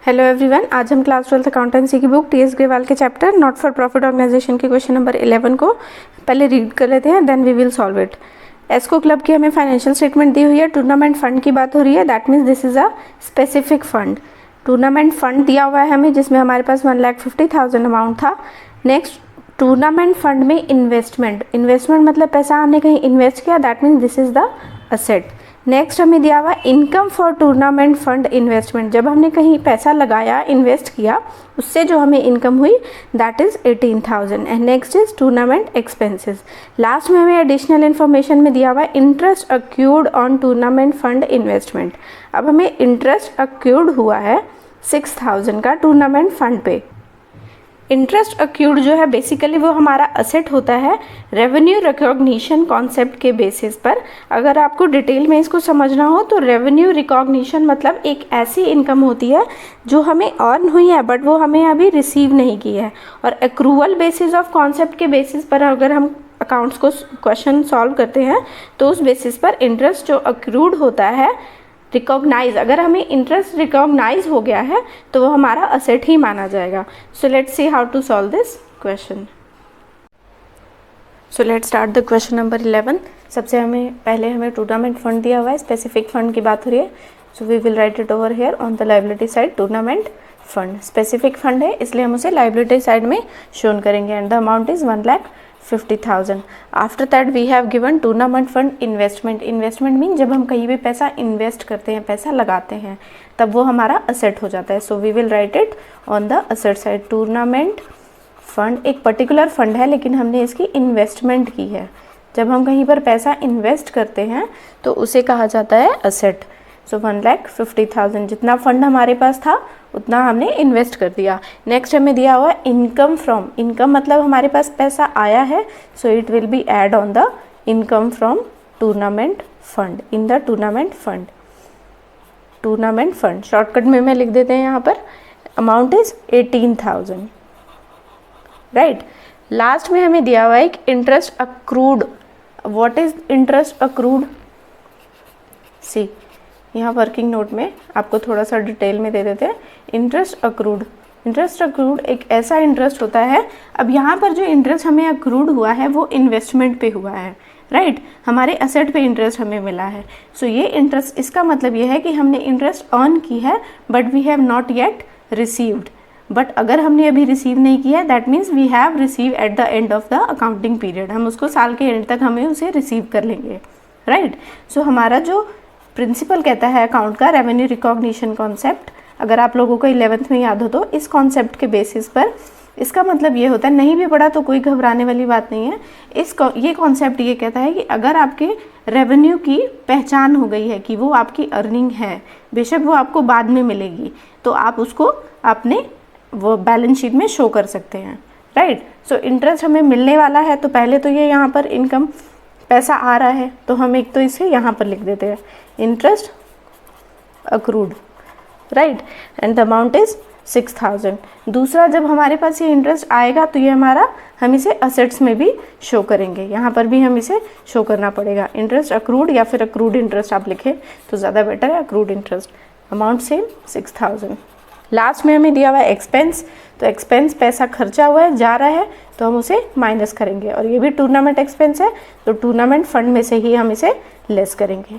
Hello everyone, आज हम class 12 accountancy की बुक टी.एस. ग्रेवाल के chapter not for profit organization के क्वेश्चन नंबर 11 को पहले रीड कर लेते हैं, then we will solve it. Esco club की हमें फाइनेंशियल स्टेटमेंट दी हुई है, टूर्नामेंट फंड की बात हो रही है, that means this is a specific fund. Tournament fund दिया हुआ है हमें, जिसमें हमारे पास 1,50,000 अमाउंट था। नेक्स्ट, टूर्नामेंट फंड में इन्वेस्टमेंट मतलब पैसा हमने कहीं इन्वेस्ट किया, that means this is the asset. Next हमें दिया हुआ income for tournament fund investment, जब हमने कहीं पैसा लगाया, इन्वेस्ट किया, उससे जो हमें इनकम हुई that is 18,000। And next is tournament expenses. Last में हमें एडिशनल इन्फॉर्मेशन में दिया हुआ interest accrued on tournament fund investment. अब हमें इंटरेस्ट अक्यूर्ड हुआ है 6,000 का टूर्नामेंट फंड पे। इंटरेस्ट अक्यूर्ड जो है बेसिकली वो हमारा असेट होता है रेवेन्यू रिकॉग्निशन कॉन्सेप्ट के बेसिस पर। अगर आपको डिटेल में इसको समझना हो तो रेवेन्यू रिकॉग्निशन मतलब एक ऐसी इनकम होती है जो हमें अर्न हुई है बट वो हमें अभी रिसीव नहीं की है, और एक्रूवल बेसिस ऑफ कॉन्सेप्ट के बेसिस पर अगर हम अकाउंट्स को क्वेश्चन सॉल्व करते हैं तो उस बेसिस पर इंटरेस्ट जो अक्रूड होता है रिकॉग्नाइज, अगर हमें इंटरेस्ट रिकॉग्नाइज हो गया है तो वो हमारा असेट ही माना जाएगा। So let's see how to solve this question. So let's start the question number 11। सबसे पहले हमें टूर्नामेंट फंड दिया हुआ है, स्पेसिफिक फंड की बात हो रही है। So we will write it over here on the liability side. Tournament fund specific fund है, इसलिए हम उसे लायबिलिटी साइड में शोन करेंगे, and the amount is 1,50,000। After that we have given tournament fund investment. Investment mean जब हम कहीं भी पैसा इन्वेस्ट करते हैं, पैसा लगाते हैं, तब वो हमारा असेट हो जाता है। So we will write it on the asset side. Tournament fund एक पर्टिकुलर फंड है, लेकिन हमने इसकी इन्वेस्टमेंट की है। जब हम कहीं पर पैसा इन्वेस्ट करते हैं तो उसे कहा जाता है असेट। सो 1,50,000 जितना फंड हमारे पास था उतना हमने इन्वेस्ट कर दिया। नेक्स्ट हमें दिया हुआ इनकम फ्रॉम, इनकम मतलब हमारे पास पैसा आया है, so it will be add on the income from tournament fund in the tournament fund. Tournament fund shortcut में लिख देते हैं यहाँ पर, अमाउंट इज 18,000, राइट। लास्ट में हमें दिया हुआ एक interest accrued. What is interest accrued? See यहाँ वर्किंग नोट में आपको थोड़ा सा डिटेल में दे देते हैं। इंटरेस्ट अक्रूड, इंटरेस्ट अक्रूड एक ऐसा इंटरेस्ट होता है। अब यहाँ पर जो इंटरेस्ट हमें अक्रूड हुआ है वो इन्वेस्टमेंट पे हुआ है, राइट। हमारे असेट पे इंटरेस्ट हमें मिला है। सो ये इंटरेस्ट, इसका मतलब ये है कि हमने इंटरेस्ट अर्न की है but we have not yet received. But अगर हमने अभी रिसीव नहीं किया है that means we have receive at the end of the accounting period. हम उसको साल के एंड तक हमें उसे रिसीव कर लेंगे, राइट। सो हमारा जो प्रिंसिपल कहता है अकाउंट का, रेवेन्यू रिकॉग्निशन कॉन्सेप्ट, अगर आप लोगों को 11th में याद हो तो इस कॉन्सेप्ट के बेसिस पर इसका मतलब ये होता है, नहीं भी पढ़ा तो कोई घबराने वाली बात नहीं है। ये कॉन्सेप्ट ये कहता है कि अगर आपके रेवेन्यू की पहचान हो गई है कि वो आपकी अर्निंग है, बेशक वो आपको बाद में मिलेगी, तो आप उसको अपने वो बैलेंस शीट में शो कर सकते हैं, राइट। सो इंटरेस्ट हमें मिलने वाला है, तो पहले तो ये यहाँ पर इनकम पैसा आ रहा है तो हम एक तो इसे यहाँ पर लिख देते हैं interest accrued, right, and the amount is 6,000। दूसरा, जब हमारे पास ये इंटरेस्ट आएगा तो ये हमारा, हम इसे असेट्स में भी शो करेंगे, यहाँ पर भी हम इसे शो करना पड़ेगा। इंटरेस्ट अक्रूड या फिर अक्रूड इंटरेस्ट आप लिखें तो ज़्यादा बेटर है, accrued interest. Amount same 6,000। Last में हमें दिया हुआ है एक्सपेंस, तो एक्सपेंस पैसा खर्चा हुआ है, जा रहा है, तो हम उसे माइनस करेंगे, और ये भी टूर्नामेंट एक्सपेंस है तो टूर्नामेंट फंड में से ही हम इसे लेस करेंगे।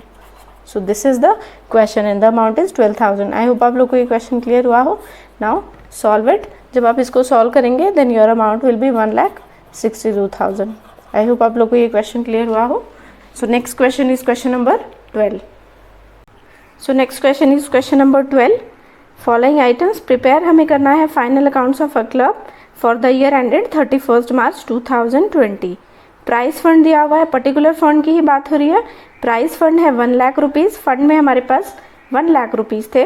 So this is the question and the amount is 12,000। I hope आप लोग को ये क्वेश्चन क्लियर हुआ हो। Now solve it. जब आप इसको सॉल्व करेंगे then your amount will be 1,62,000। I hope आप लोग को ये क्वेश्चन क्लियर हुआ हो। So next question is question number 12। So next question is question number 12। Following items prepare हमें करना है final accounts of a club for the year ended 31 March 2020। Price fund दिया हुआ है, पर्टिकुलर फंड की ही बात हो रही है। प्राइस फंड है 1 लाख रुपीज़। फंड में हमारे पास 1 लाख रुपीज़ थे,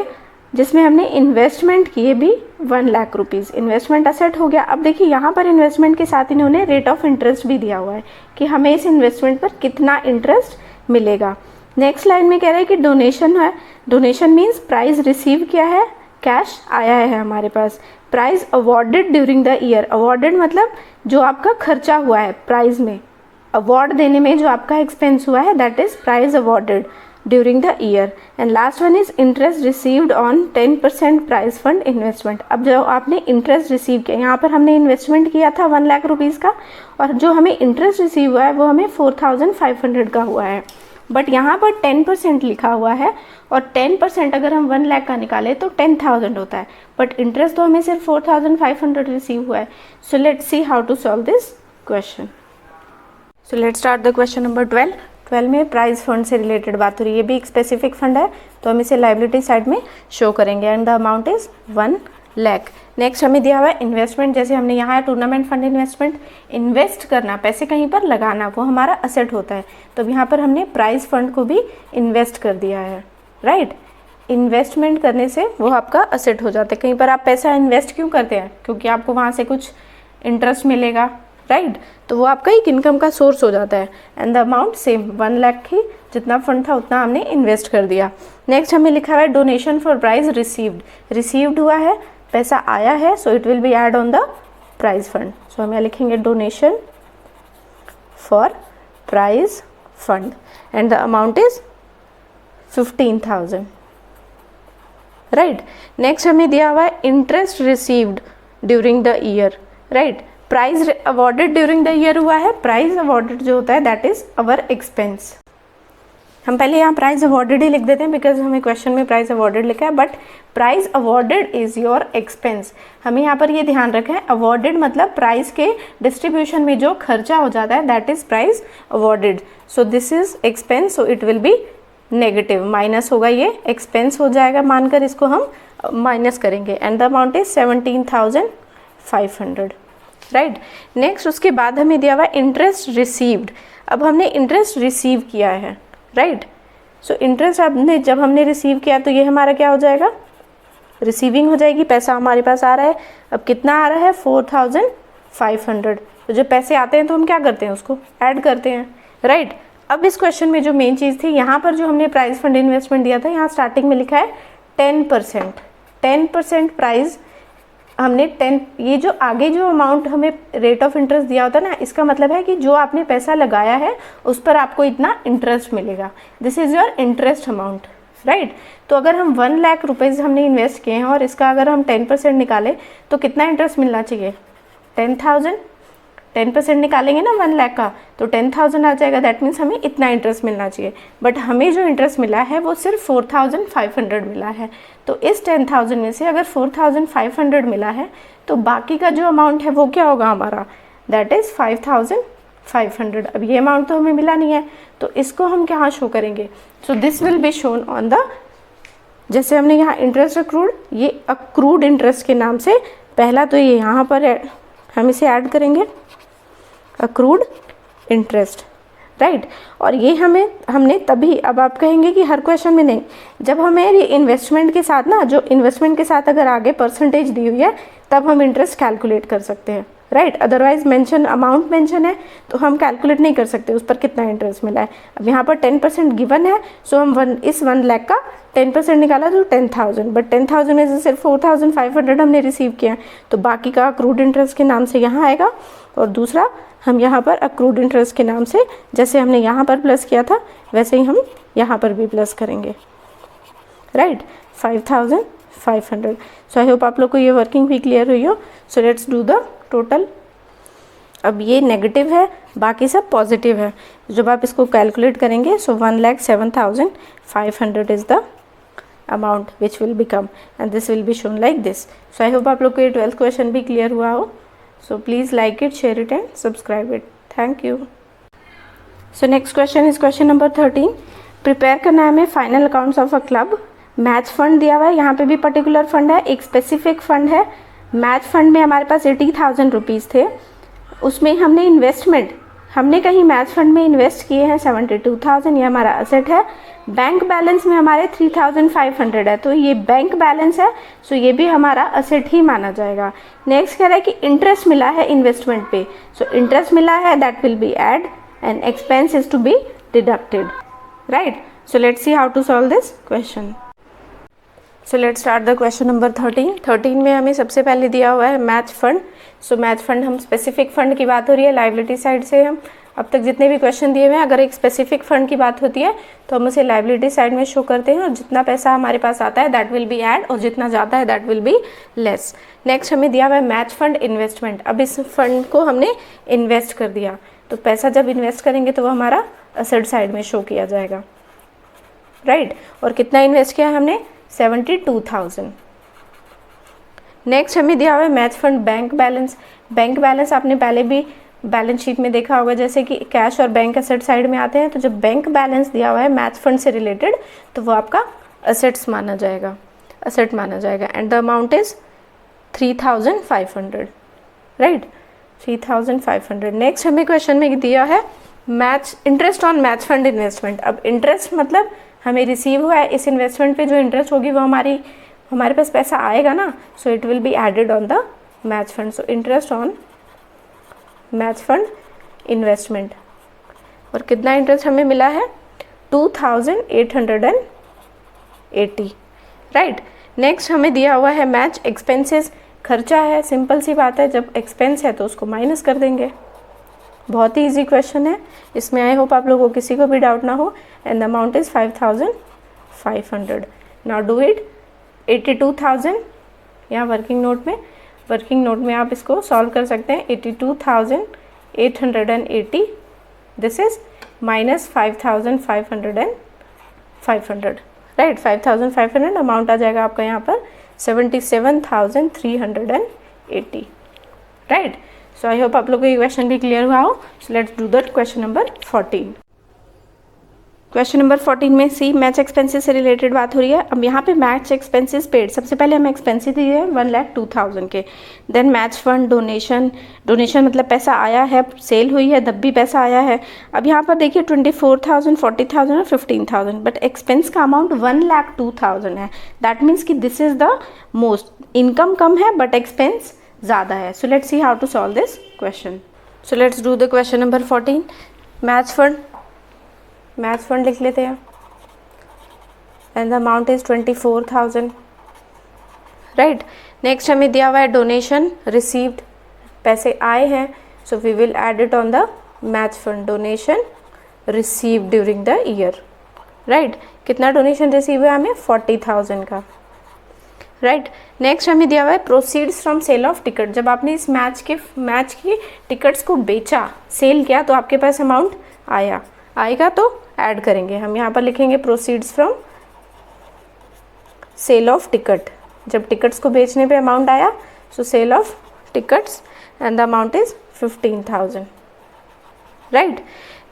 जिसमें हमने इन्वेस्टमेंट किए भी 1 लाख रुपीज़। इन्वेस्टमेंट असेट हो गया। अब देखिए यहाँ पर इन्वेस्टमेंट के साथ इन्होंने रेट ऑफ इंटरेस्ट भी दिया हुआ है कि हमें इस इन्वेस्टमेंट पर कितना इंटरेस्ट मिलेगा। नेक्स्ट लाइन में कह रहे हैं कि डोनेशन है। डोनेशन मीन्स प्राइज रिसीव किया है, कैश आया है हमारे पास। Prize awarded during the year. Awarded मतलब जो आपका खर्चा हुआ है प्राइज में, अवार्ड देने में जो आपका एक्सपेंस हुआ है that is prize awarded during the year. And last one is interest received on 10% prize fund investment. अब जो आपने इंटरेस्ट रिसीव किया, यहाँ पर हमने इन्वेस्टमेंट किया था 1 लाख रुपीज़ का, और जो हमें इंटरेस्ट रिसीव हुआ है वो हमें 4500 का हुआ है। बट यहाँ पर 10% लिखा हुआ है, और 10% अगर हम 1 लाख का निकालें तो 10,000 होता है, बट इंटरेस्ट तो हमें सिर्फ 4500 रिसीव हुआ है। So let's see how to solve this question. So let's start the question number 12 में प्राइज फंड से रिलेटेड बात हो रही है। ये भी एक स्पेसिफिक फंड है, तो हम इसे लाइबिलिटी साइड में शो करेंगे, and the amount is 1 lakh. Next हमें दिया हुआ है इन्वेस्टमेंट, जैसे हमने यहाँ है टूर्नामेंट फंड इन्वेस्टमेंट, इन्वेस्ट करना, पैसे कहीं पर लगाना, वो हमारा असेट होता है। तो यहाँ पर हमने प्राइज फंड को भी इन्वेस्ट कर दिया है, राइट। इन्वेस्टमेंट करने से वो आपका असेट हो जाता है। कहीं पर आप पैसा इन्वेस्ट क्यों करते हैं? क्योंकि आपको वहाँ से कुछ इंटरेस्ट मिलेगा, राइट। तो वो आपका एक इनकम का सोर्स हो जाता है। And the amount same 1 lakh ही, जितना फंड था उतना हमने इन्वेस्ट कर दिया। नेक्स्ट हमें लिखा हुआ है donation for prize received. Received हुआ है, पैसा आया है, so it will be add on the prize fund. So हम यहाँ लिखेंगे donation for prize fund, and the amount is 15,000, right. Next हमें दिया हुआ है interest received during the year, right. Prize awarded during the year हुआ है, prize awarded जो होता है दैट इज अवर एक्सपेंस। हम पहले यहाँ प्राइज अवॉर्डेड ही लिख देते हैं, बिकॉज हमें क्वेश्चन में प्राइज अवॉर्डेड लिखा है, but prize awarded is your expense. हमें यहाँ पर ये ध्यान रखना है, अवॉर्डेड मतलब प्राइज के डिस्ट्रीब्यूशन में जो खर्चा हो जाता है that is prize awarded. So this is expense, so it will be negative, minus होगा, ये एक्सपेंस हो जाएगा, मानकर इसको हम माइनस करेंगे। And the amount is 17,500, right. Next उसके बाद हमें दिया हुआ इंटरेस्ट रिसीव्ड। अब हमने इंटरेस्ट रिसीव किया है, राइट। सो इंटरेस्ट जब हमने रिसीव किया तो ये हमारा क्या हो जाएगा? रिसीविंग हो जाएगी, पैसा हमारे पास आ रहा है। अब कितना आ रहा है? 4,500। तो जब पैसे आते हैं तो हम क्या करते हैं? उसको ऐड करते हैं, राइट। अब इस क्वेश्चन में जो मेन चीज़ थी, यहाँ पर जो हमने प्राइज फंड इन्वेस्टमेंट दिया था, यहाँ स्टार्टिंग में लिखा है 10% प्राइज हमने 10, ये जो आगे जो अमाउंट हमें रेट ऑफ इंटरेस्ट दिया होता है ना, इसका मतलब है कि जो आपने पैसा लगाया है उस पर आपको इतना इंटरेस्ट मिलेगा। This is your interest amount, right. तो अगर हम 1 लाख रुपीज़ हमने इन्वेस्ट किए हैं और इसका अगर हम 10% निकालें तो कितना इंटरेस्ट मिलना चाहिए? 10,000। 10% निकालेंगे ना 1 लाख का, तो 10,000 आ जाएगा। दैट मीन्स हमें इतना इंटरेस्ट मिलना चाहिए, बट हमें जो इंटरेस्ट मिला है वो सिर्फ 4,500 मिला है। तो इस 10,000 में से अगर 4,500 मिला है तो बाकी का जो अमाउंट है वो क्या होगा हमारा? That is 5,500। अब ये अमाउंट तो हमें मिला नहीं है, तो इसको हम कहाँ शो करेंगे? So this will be shown on the, जैसे हमने यहाँ इंटरेस्ट अक्रूड, ये अक्रूड इंटरेस्ट के नाम से पहला तो ये यहाँ पर हम इसे ऐड करेंगे, अक्रूड इंटरेस्ट, राइट। और ये हमने तभी, अब आप कहेंगे कि हर क्वेश्चन में नहीं, जब हमें ये इन्वेस्टमेंट के साथ ना, जो इन्वेस्टमेंट के साथ अगर आगे परसेंटेज दी हुई है तब हम इंटरेस्ट कैलकुलेट कर सकते हैं, right. Otherwise mention, amount mention है तो हम कैलकुलेट नहीं कर सकते उस पर कितना इंटरेस्ट मिला है। अब यहाँ पर 10% गिवन है, सो हम इस 1 लाख का 10% निकाला तो 10,000, बट 10,000 में से सिर्फ 4,500 हमने रिसीव किया है, तो बाकी का अक्रूड इंटरेस्ट के नाम से यहाँ आएगा। और दूसरा हम यहाँ पर अक्रूड इंटरेस्ट के नाम से, जैसे हमने यहाँ पर प्लस किया था वैसे ही हम यहाँ पर भी प्लस करेंगे, राइट। 5,500। सो आई होप आप लोग को ये वर्किंग भी क्लियर हुई हो। सो लेट्स डू द टोटल। अब ये नेगेटिव है, बाकी सब पॉजिटिव है। जब आप इसको कैलकुलेट करेंगे, सो 1,07,500 is the amount which will become, and this will be shown like this. So I hope आप लोग को ये 12th क्वेश्चन भी क्लियर हुआ हो। So please like it, share it and subscribe it. Thank you. So next question is question number 13. Prepare करना है हमें final accounts of a club. Match fund दिया हुआ है, यहाँ पे भी पर्टिकुलर फंड है, एक स्पेसिफिक फंड है। मैच फंड में हमारे पास 80,000 रुपीज़ थे, उसमें हमने इन्वेस्टमेंट, हमने कहीं मैच फंड में इन्वेस्ट किए हैं 72,000, ये हमारा असेट है। बैंक बैलेंस में हमारे 3,500 है, तो ये बैंक बैलेंस है, सो ये भी हमारा असेट ही माना जाएगा। नेक्स्ट कह रहा है कि इंटरेस्ट मिला है इन्वेस्टमेंट पे, सो इंटरेस्ट मिला है, that will be add and expense is to be deducted, right. So let's see how to solve this question. So let's start the question number 13 में हमें सबसे पहले दिया हुआ है match fund. So match fund, हम स्पेसिफिक फंड की बात हो रही है, लाइबिलिटी साइड से हम अब तक जितने भी क्वेश्चन दिए हुए हैं, अगर एक स्पेसिफिक फंड की बात होती है तो हम उसे लायबिलिटी साइड में शो करते हैं, और जितना पैसा हमारे पास आता है दैट विल बी ऐड, और जितना जाता है that will be less. Next हमें दिया हुआ है मैच फंड इन्वेस्टमेंट। अब इस फंड को हमने इन्वेस्ट कर दिया, तो पैसा जब इन्वेस्ट करेंगे तो वो हमारा असेट साइड में शो किया जाएगा, राइट। और कितना इन्वेस्ट किया हमने? 72,000। नेक्स्ट हमें दिया हुआ है match fund bank balance. Bank balance आपने पहले भी बैलेंस शीट में देखा होगा, जैसे कि कैश और बैंक असेट साइड में आते हैं, तो जब बैंक बैलेंस दिया हुआ है मैच फंड से रिलेटेड तो वो आपका असेट माना जाएगा, and the amount is 3,500, right, 3,500। Next हमें क्वेश्चन में दिया है match interest on match fund investment. अब इंटरेस्ट मतलब हमें रिसीव हुआ है, इस इन्वेस्टमेंट पे जो इंटरेस्ट होगी वो हमारे पास पैसा आएगा ना, so it will be added on the match fund. So interest on match fund investment, और कितना इंटरेस्ट हमें मिला है? 2,880, राइट। नेक्स्ट हमें दिया हुआ है मैच एक्सपेंसेस। खर्चा है, सिंपल सी बात है, जब एक्सपेंस है तो उसको माइनस कर देंगे। बहुत ही इजी क्वेश्चन है, इसमें आई होप आप लोगों को किसी को भी डाउट ना हो। And the amount is 5,500। Now do it. 82,000 यहाँ वर्किंग नोट में आप इसको सॉल्व कर सकते हैं। 82,880 this is minus 5,500, right. 5,500 amount आ जाएगा आपका यहाँ पर 77,380, राइट। सो आई होप आप लोगों को ये क्वेश्चन भी क्लियर हुआ हो। सो let's do that question number 14। Question number 14 में सी मैच एक्सपेंसेस से रिलेटेड बात हो रही है। अब यहाँ पे मैच एक्सपेंसेस पेड, सबसे पहले हमें एक्सपेंसेस दिए हैं 1,02,000 के। देन मैच फंड डोनेशन मतलब पैसा आया है, सेल हुई है तब भी पैसा आया है। अब यहाँ पर देखिए 24,000, 40,000 और 15,000, बट एक्सपेंस का अमाउंट 1,02,000 है। दैट मीन्स कि this is the most, income कम है बट एक्सपेंस ज़्यादा है। So let's see how to solve this question. So let's do the question number 14। Match fund लिख लेते हैं, and the amount is 24,000, right. Next हमें दिया हुआ है डोनेशन रिसीव्ड, पैसे आए हैं, so we will add it on the match fund. Donation received during the year, right. कितना डोनेशन रिसीव हुआ हमें? 40,000 का, राइट। नेक्स्ट हमें दिया हुआ है proceeds from sale of ticket. जब आपने इस मैच की टिकट्स को बेचा, सेल किया, तो आपके पास अमाउंट आएगा तो ऐड करेंगे। हम यहाँ पर लिखेंगे proceeds from sale of ticket. जब टिकट्स को बेचने पे अमाउंट आया, so sale of tickets and the amount is 15,000, right.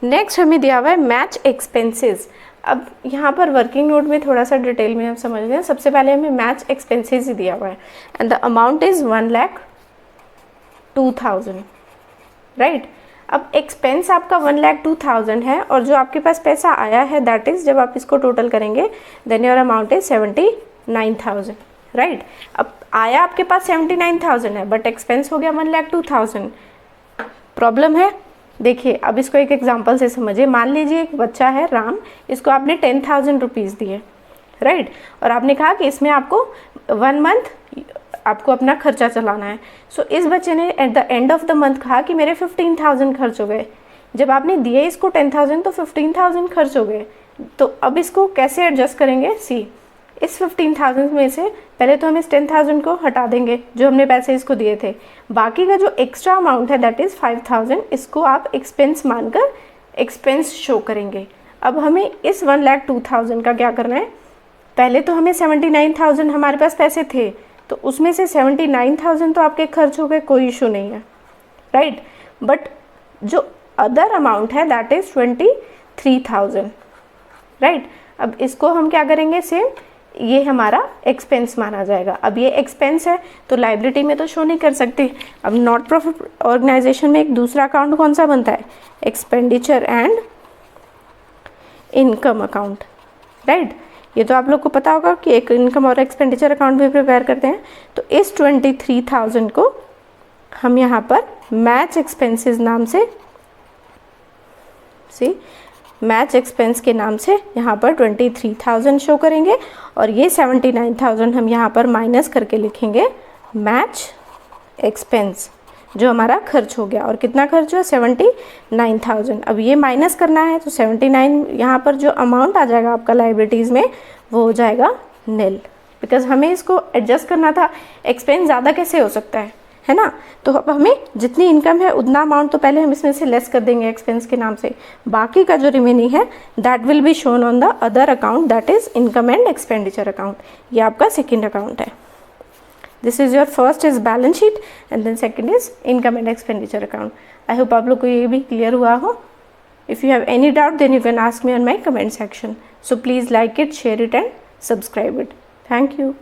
Next हमें दिया हुआ है मैच एक्सपेंसेस। अब यहाँ पर वर्किंग नोट में थोड़ा सा डिटेल में हम समझ रहे हैं। सबसे पहले हमें मैच एक्सपेंसेस ही दिया हुआ है, and the amount is 1,02,000, right. अब एक्सपेंस आपका 1,02,000 है, और जो आपके पास पैसा आया है दैट इज, जब आप इसको टोटल करेंगे then your amount is 79,000, right. अब आया आपके पास 79,000 है, बट एक्सपेंस हो गया 1,02,000। प्रॉब्लम है, देखिए अब इसको एक एग्जांपल से समझिए। मान लीजिए एक बच्चा है राम, इसको आपने 10,000 रुपीज़ दिए, राइट, और आपने कहा कि इसमें आपको 1 मंथ आपको अपना खर्चा चलाना है। सो इस बच्चे ने eight the end of the month कहा कि मेरे 15,000 खर्च हो गए। जब आपने दिए इसको 10,000 तो 15,000 खर्च हो गए। तो अब इसको कैसे एडजस्ट करेंगे? सी, इस 15,000 में से पहले तो हम इस 10,000 को हटा देंगे जो हमने पैसे इसको दिए थे। बाकी का जो एक्स्ट्रा अमाउंट है दैट इज़ 5,000, इसको आप एक्सपेंस मानकर एक्सपेंस शो करेंगे। अब हमें इस 1,02,000 का क्या करना है? पहले तो हमें 79,000 हमारे पास पैसे थे, तो उसमें से 79,000 तो आपके खर्च हो गए, कोई इशू नहीं है, राइट। बट जो अदर अमाउंट है दैट इज़ 23,000, राइट। अब इसको हम क्या करेंगे? सेम, ये हमारा एक्सपेंस माना जाएगा। अब ये एक्सपेंस है तो लाइबिलिटी में तो शो नहीं कर सकते। अब नॉट प्रॉफिट ऑर्गेनाइजेशन में एक दूसरा अकाउंट कौन सा बनता है? Expenditure and income account, right. ये तो आप लोग को पता होगा कि एक इनकम और एक्सपेंडिचर अकाउंट भी प्रिपेयर करते हैं। तो इस 23,000 को हम यहाँ पर मैच एक्सपेंसेस नाम से, मैच एक्सपेंस के नाम से यहाँ पर 23,000 शो करेंगे, और ये 79,000 हम यहाँ पर माइनस करके लिखेंगे मैच एक्सपेंस, जो हमारा खर्च हो गया। और कितना खर्च हुआ? 79,000। अब ये माइनस करना है तो 79 यहाँ पर जो अमाउंट आ जाएगा आपका लाइबिलिटीज़ में वो हो जाएगा नील, बिकॉज हमें इसको एडजस्ट करना था। एक्सपेंस ज़्यादा कैसे हो सकता है ना? तो अब हमें जितनी इनकम है उतना अमाउंट तो पहले हम इसमें से लेस कर देंगे एक्सपेंस के नाम से, बाकी का जो रिमेनिंग है that will be shown on the other account, that is income and expenditure account. ये आपका सेकेंड अकाउंट है। This is your first is balance sheet and then second is income and expenditure account. I hope आप लोग को ये भी clear हुआ हो। If you have any doubt, then you can ask me on my comment section. So please like it, share it and subscribe it. Thank you.